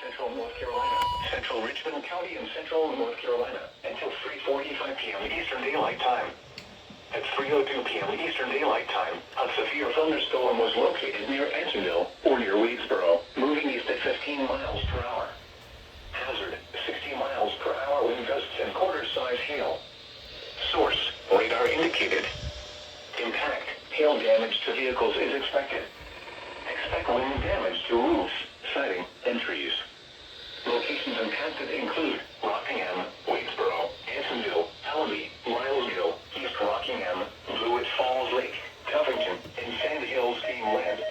central North Carolina, central Richmond County and central North Carolina, until 3:45 p.m. Eastern Daylight Time. At 3:02 p.m. Eastern Daylight Time, a severe thunderstorm was located near Ansonville, or near Wadesboro, moving east at 15 miles per hour. Hazard, 60 miles per hour wind gusts and quarter-size hail. Source, radar indicated. Impact, hail damage to vehicles is expected. Expect wind damage to roofs, siding, and trees. Locations impacted include Rockingham, Wadesboro, Ansonville, Helleby, Milesville, East Rockingham, Blewett Falls Lake, Covington, and Sand Hills Game Land.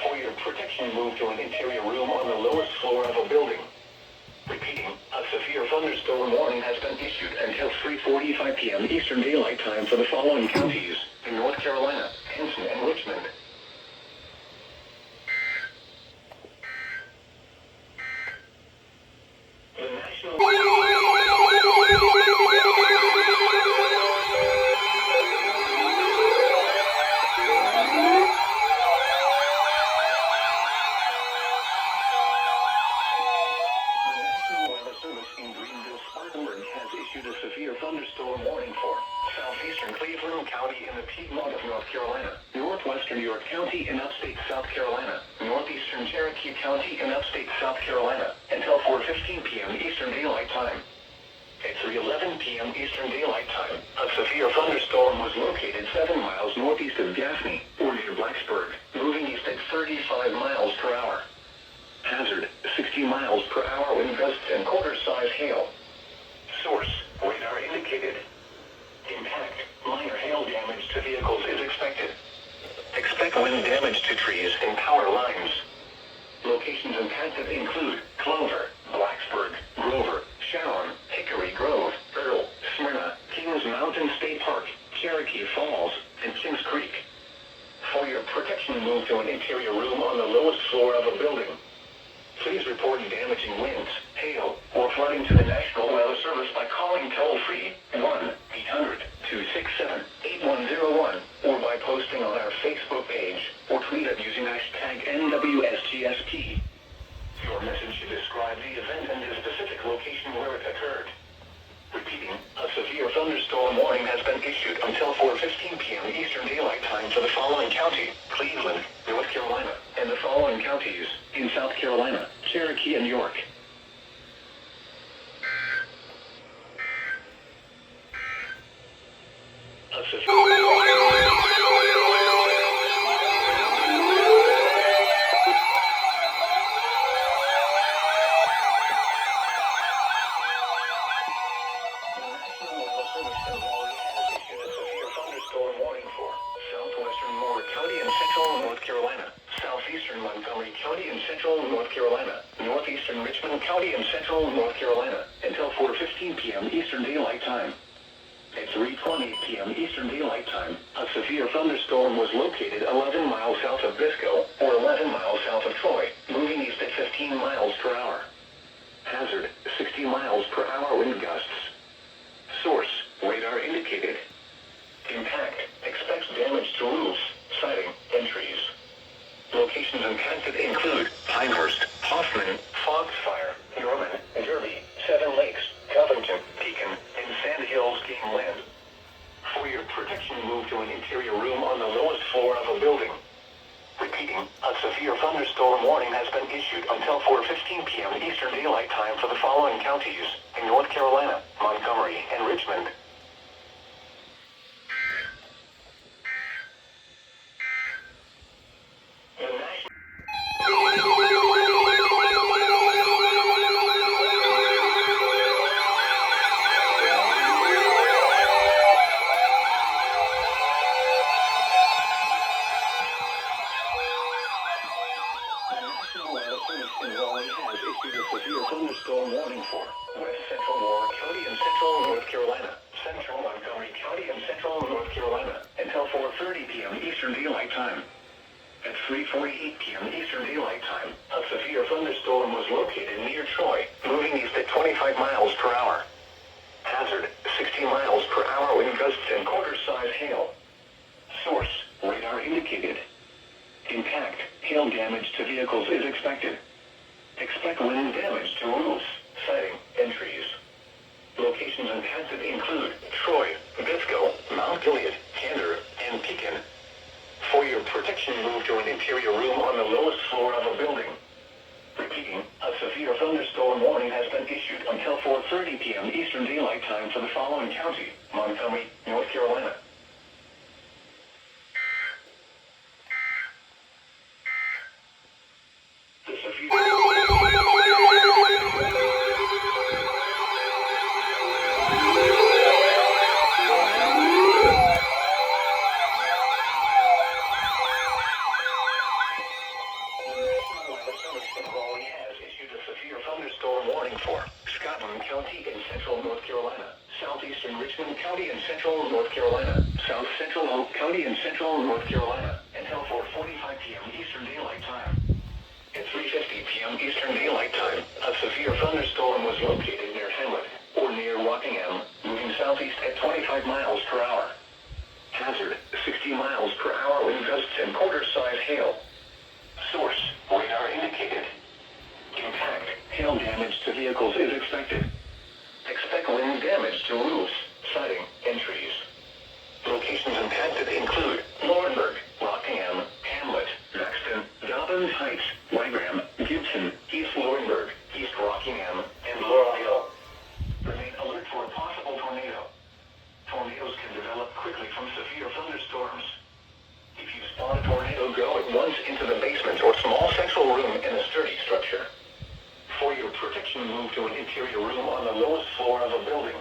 For your protection, move to an interior room on the lowest floor of a building. Repeating, a severe thunderstorm warning has been issued until 3:45 p.m. Eastern Daylight Time for the following counties in North Carolina, Anson and Richmond. The National Weather Service in Greenville-Spartanburg has issued a severe thunderstorm warning for southeastern Cleveland County in the Piedmont of North Carolina, northwestern York County in upstate South Carolina, northeastern Cherokee County in upstate South Carolina, until 4:15 p.m. Eastern Daylight Time. At 3:11 p.m. Eastern Daylight Time, a severe thunderstorm was located 7 miles northeast of Gaffney, or near Blacksburg, moving east at 35 miles per hour. Hazard, 60 miles per hour wind gusts and quarter-size hail. Source, radar indicated. Impact, minor hail damage to vehicles is expected. Expect wind damage to trees and power lines. Locations impacted include Clover, Blacksburg, Grover, Sharon, Hickory Grove, Earl, Smyrna, Kings Mountain State Park, Cherokee Falls, and Kings Creek. For your protection, move to an interior room on the lowest floor of a building. Please report damaging winds, hail, or flooding to the National Weather Service by calling toll-free 1-800-267-8101 or by posting on our Facebook page or tweet it using hashtag NWSGSP. Your message should describe the event and the specific location where it occurred. Repeating, a severe thunderstorm warning has been issued until 4:15 p.m. Eastern Daylight Time for the following county, Cleveland, North Carolina, and the following counties in South Carolina, Cherokee, and York. A southeastern Montgomery County in central North Carolina, northeastern Richmond County in central North Carolina, until 4:15 p.m. Eastern Daylight Time. At 3:20 p.m. Eastern Daylight Time, a severe thunderstorm was located 11 miles south of Biscoe, or 11 miles south of Troy, moving east at 15 miles per hour. Hazard, 60 miles per hour wind gusts. Source, radar indicated. Impact, expects damage to roofs, siding, and trees. Locations impacted include Pinehurst, Hoffman, Foxfire, Norman, Derby, Seven Lakes, Covington, Beacon, and Sand Hills Game Land. For your protection, move to an interior room on the lowest floor of a building. Repeating, a severe thunderstorm warning has been issued until 4:15 p.m. Eastern Daylight Time for the following counties in North Carolina, Montgomery, and Richmond. Thunderstorm warning for West Central Warren County and Central North Carolina, Central Montgomery County and Central North Carolina, until 4:30 p.m. Eastern Daylight Time. At 3:48 p.m. Eastern Daylight Time, a severe thunderstorm was located near Troy, moving east at 25 miles per hour. Hazard, 60 miles per hour wind gusts and quarter-size hail. Source, radar indicated. Impact, hail damage to vehicles is expected. Expect wind damage to roofs, siding, and trees. Locations impacted include Troy, Biscoe, Mount Gilead, Candor, and Pekin. For your protection, move to an interior room on the lowest floor of a building. Repeating, a severe thunderstorm warning has been issued until 4:30 p.m. Eastern Daylight Time for the following county: Montgomery, North Carolina. The severe... has issued a severe thunderstorm warning for Scotland County in central North Carolina, southeastern Richmond County in central North Carolina, south central Hope County in central North Carolina, until 4:45 p.m. Eastern Daylight Time. At 3:50 p.m. Eastern Daylight Time, a severe thunderstorm was located near Hamlet, or near Rockingham, moving southeast at 25 miles per hour. Hazard, 60 miles per hour wind gusts and quarter-size hail. Source, radar indicated. Impact, hail damage to vehicles is expected. Expect wind damage to roofs, siding, and trees. Locations impacted include Laurinburg, Rockingham, Hamlet, Maxton, Dobbins Heights, Wagram, Gibson, East Laurinburg, East Rockingham, and Laurel Hill. Remain alert for a possible tornado. Tornadoes can develop quickly from severe thunderstorms. If you spot a tornado, go at once into the basement or small central room in a sturdy structure. For your protection, move to an interior room on the lowest floor of a building.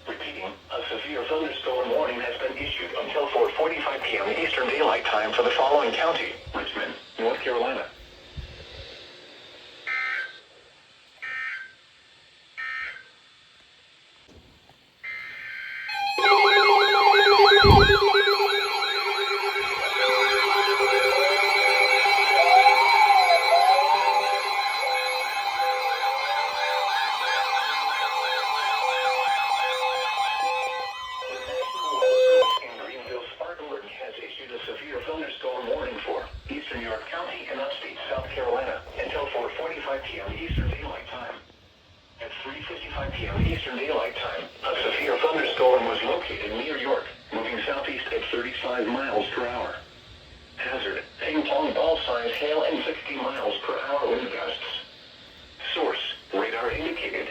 Repeating, a severe thunderstorm warning has been issued until 4:45 p.m. Eastern Daylight Time for the following county: Richmond, North Carolina. Has issued a severe thunderstorm warning for Eastern York County and upstate South Carolina until 4:45 p.m. Eastern Daylight Time. At 3:55 p.m. Eastern Daylight Time, a severe thunderstorm was located near York, moving southeast at 35 miles per hour. Hazard, ping-pong ball-size hail and 60 miles per hour wind gusts. Source, radar indicated.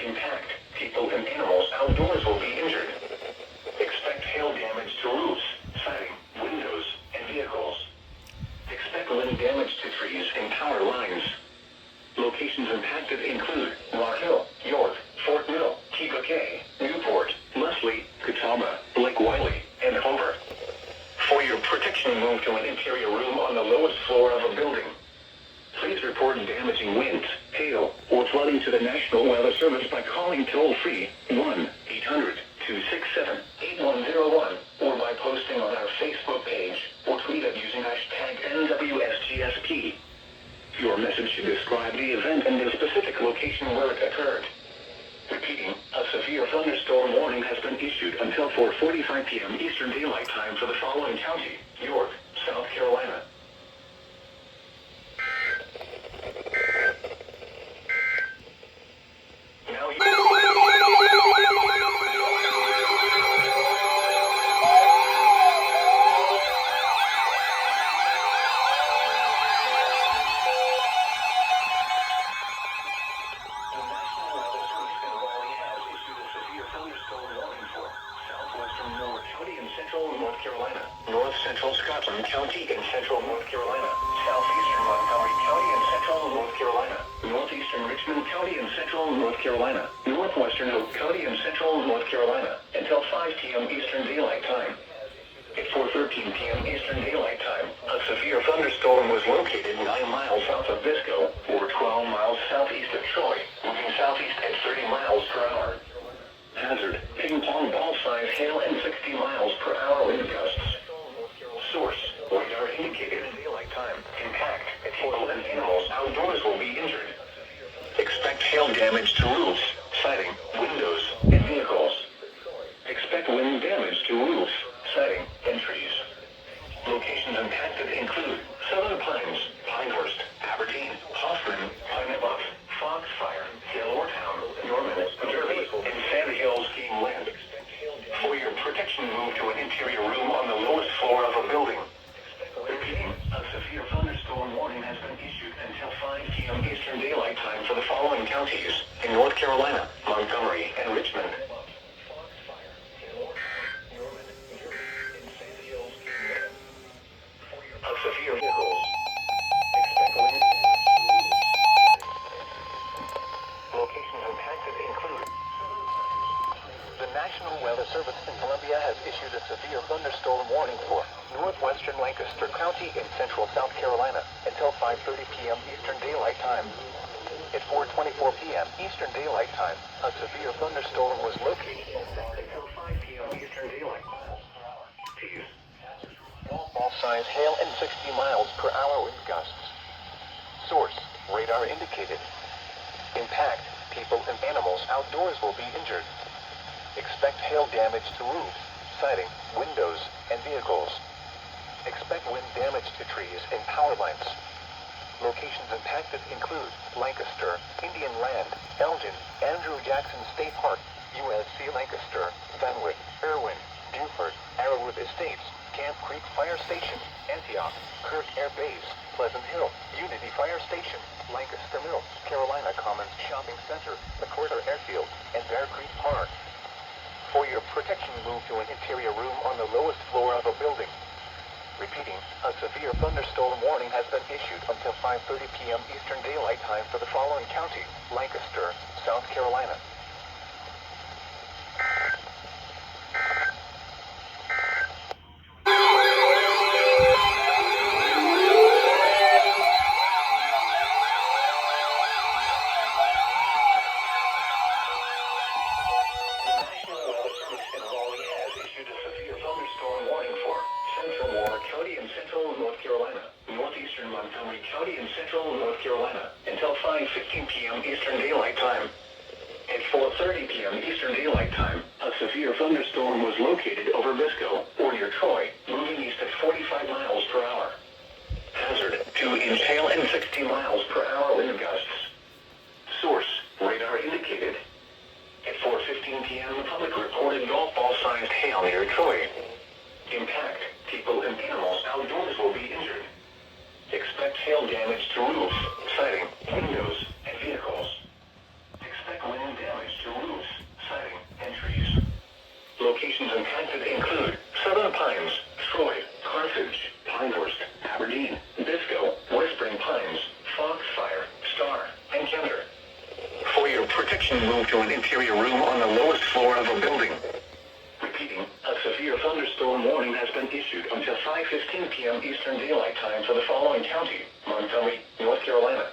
Impact, people and animals outdoors will be injured. Expect hail damage to roofs, siding, windows, and vehicles. Expect wind damage to trees and power lines. Locations impacted include Rock Hill, York, Fort Mill, Key Biscayne, Newport, Leslie, Catawba, Lake Wiley, and Hoover. For your protection, move to an interior room on the lowest floor of a building. Please report damaging winds, hail, or flooding to the National Weather Service by calling toll-free 1-800-267-8101 or by posting on our Facebook page or tweet it using hashtag NWSGSP. Your message should describe the event and the specific location where it occurred. Repeating, a severe thunderstorm warning has been issued until 4:45 p.m. Eastern Daylight Time for the following county: York, South Carolina. Now you... North Carolina, North Central Scotland County in central North Carolina, southeastern Montgomery County in central North Carolina, northeastern Richmond County in central North Carolina, northwestern Hope County in central North Carolina, until 5 p.m. Eastern Daylight Time. At 4:13 p.m. Eastern Daylight Time, a severe thunderstorm was located 9 miles south of Biscoe, or 12 miles southeast of Troy, moving southeast at 30 miles per hour. Hazard, ping-pong ball-size hail and 60 miles per hour wind gusts. Source, radar indicated. Daylight time. Impact, people and animals outdoors will be injured. Expect hail damage to roofs, siding, windows, and vehicles. Expect wind damage to roofs, siding, and trees. Locations impacted include Southern Pines, Pinehurst, Aberdeen, Hoffman, p.m. Eastern Daylight Time for the following counties in North Carolina, Montgomery, and Richmond. Of severe vehicles. Expect wind damage. Locations impacted include. The National Weather Service in Columbia has issued a severe thunderstorm warning for northwestern Lancaster County in central South Carolina until 5:30 p.m. Eastern Daylight Time. At 4:24 p.m. Eastern Daylight Time, a severe thunderstorm was located until 5 p.m. Eastern Daylight Time. Golf ball size hail and 60 miles per hour wind gusts. Source: radar indicated. Impact: people and animals outdoors will be injured. Expect hail damage to roofs, siding, windows, and vehicles. Expect wind damage to trees and power lines. Locations impacted include Lancaster, Indian Land, Elgin, Andrew Jackson State Park, USC Lancaster, Vanwick, Irwin, Beaufort, Arrowwood Estates, Camp Creek Fire Station, Antioch, Kirk Air Base, Pleasant Hill, Unity Fire Station, Lancaster Mills, Carolina Commons Shopping Center, McWhirter Airfield, and Bear Creek Park. For your protection, move to an interior room on the lowest floor of a building. Repeating, a severe thunderstorm warning has been issued until 5:30 p.m. Eastern Daylight Time for the following county: Lancaster, South Carolina. Northeastern Montgomery County in central North Carolina until 5:15 p.m. Eastern Daylight Time. At 4:30 p.m. Eastern Daylight Time, a severe thunderstorm was located over Biscoe or near Troy, moving east at 45 miles per hour. Hazard: 2-inch hail and 60 miles per hour wind gusts. Source: radar indicated. At 4:15 p.m., the public reported golf ball-sized hail near Troy. Impact: people and animals outdoors will be injured. Expect hail damage to roofs, siding, windows, and vehicles. Expect wind damage to roofs, siding, and trees. Locations impacted include Southern Pines, Troy, Carthage, Pinehurst, Aberdeen, Biscoe, West Spring Pines, Foxfire, Star, and Kenter. For your protection, move to an interior room on the lowest floor of a building. Repeating, a severe thunderstorm warning has been issued until 5:15 p.m. Eastern Daylight Time for the following county: Montgomery, North Carolina.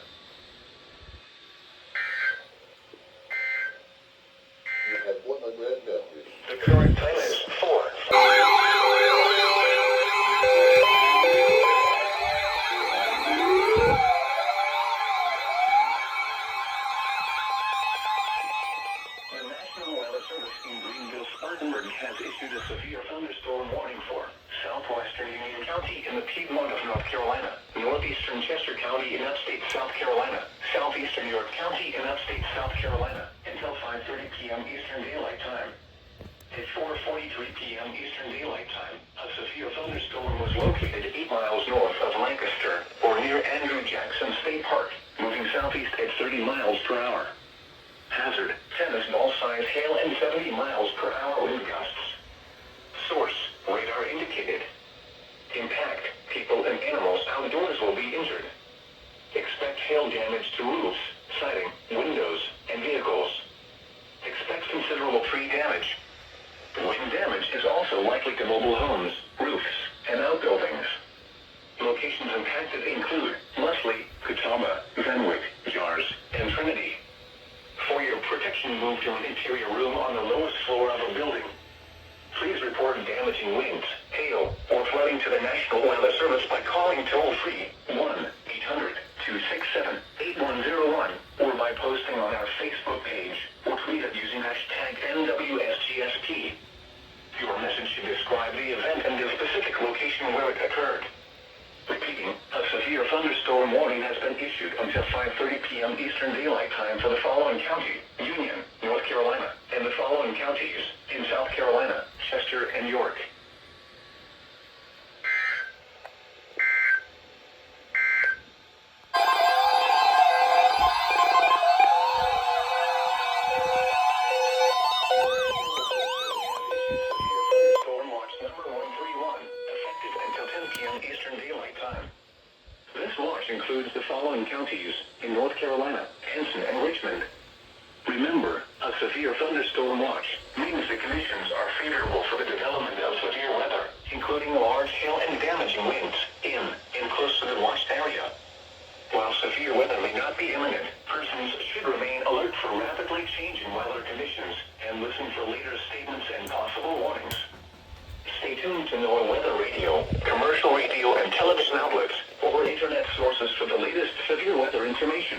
You had 100 messages. The current time is 4. The National Weather Service in Greenville, Spartanburg has issued a severe thunderstorm warning for southwestern Union County in the Piedmont of North Carolina, northeastern Chester County in upstate South Carolina, southeastern York County in upstate South Carolina, until 5:30 p.m. Eastern Daylight Time. At 4:43 p.m. Eastern Daylight Time, a severe thunderstorm was located 8 miles north of Lancaster, or near Andrew Jackson State Park, moving southeast at 30 miles per hour. Hazard: tennis ball-sized hail and 70 miles per hour wind gusts. Source: radar indicated. Impact: people and animals outdoors will be injured. Expect hail damage to roofs, siding, windows, and vehicles. Expect considerable tree damage. Wind damage is also likely to mobile homes, roofs, and outbuildings. Locations impacted include Leslie, Catawba, Vanwick, Jars, and Trinity. For your protection, move to an interior room on the lowest floor of a building. Please report damaging winds, hail, or flooding to the National Weather Service by calling toll-free 1-800-267-8101 or by posting on our Facebook page or tweet it using hashtag NWSGST. Your message should describe the event and the specific location where it occurred. Repeating, a severe thunderstorm warning has been issued until 5:30 p.m. Eastern Daylight Time for the following county: Union, North Carolina, and the following counties in South Carolina: Chester and York. watch includes the following counties in North Carolina: Anson and Richmond. Remember, a severe thunderstorm watch means the conditions are favorable for the development of severe weather, including large hail and damaging winds in and close to the watched area. While severe weather may not be imminent, persons should remain alert for rapidly changing weather conditions and listen for later statements and possible warnings. Stay tuned to NOAA weather radio, commercial radio and television outlets, or internet sources for the latest severe weather information.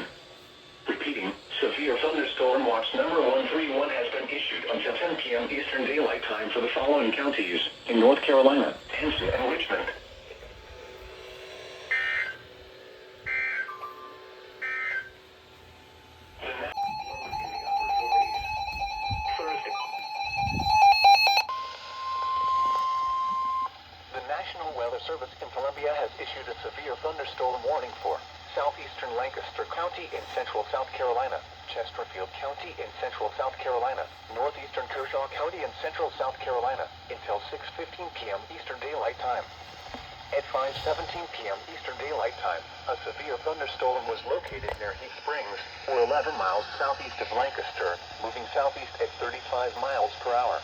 Repeating, severe thunderstorm watch number 131 has been issued until 10 p.m. Eastern Daylight Time for the following counties in North Carolina: Anson and Richmond. The National Weather Service in Columbia has issued a severe thunderstorm warning for southeastern Lancaster County in central South Carolina, Chesterfield County in central South Carolina, northeastern Kershaw County in central South Carolina, until 6:15 p.m. Eastern Daylight Time. At 5:17 p.m. Eastern Daylight Time, a severe thunderstorm was located near Heath Springs, or 11 miles southeast of Lancaster, moving southeast at 35 miles per hour.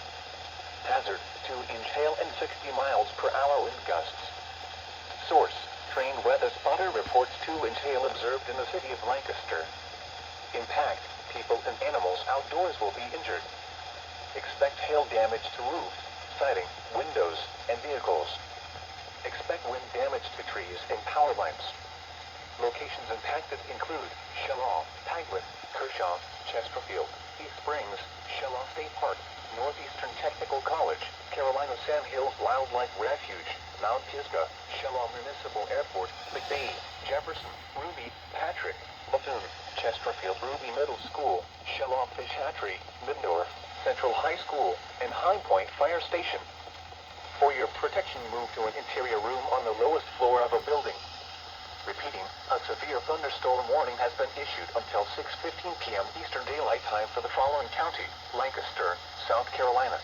Hazard, 2-inch hail and 60 miles per hour wind gusts. Source, trained weather spotter reports 2-inch hail observed in the city of Lancaster. Impact, people and animals outdoors will be injured. Expect hail damage to roofs, siding, windows, and vehicles. Expect wind damage to trees and power lines. Locations impacted include Shalom, Tagwin, Kershaw, Chesterfield, Heath Springs, Shalom State Park, Northeastern Technical College, Carolina Sandhills Wildlife Refuge, Mount Pisgah, Shalom Municipal Airport, McBee, Jefferson, Ruby, Patrick, Bethune, Chesterfield Ruby Middle School, Shalom Fish Hatchery, Middendorf, Central High School, and High Point Fire Station. For your protection, move to an interior room on the lowest floor of a building. Repeating, a severe thunderstorm warning has been issued until 6:15 p.m. Eastern Daylight Time for the following county: Lancaster, South Carolina.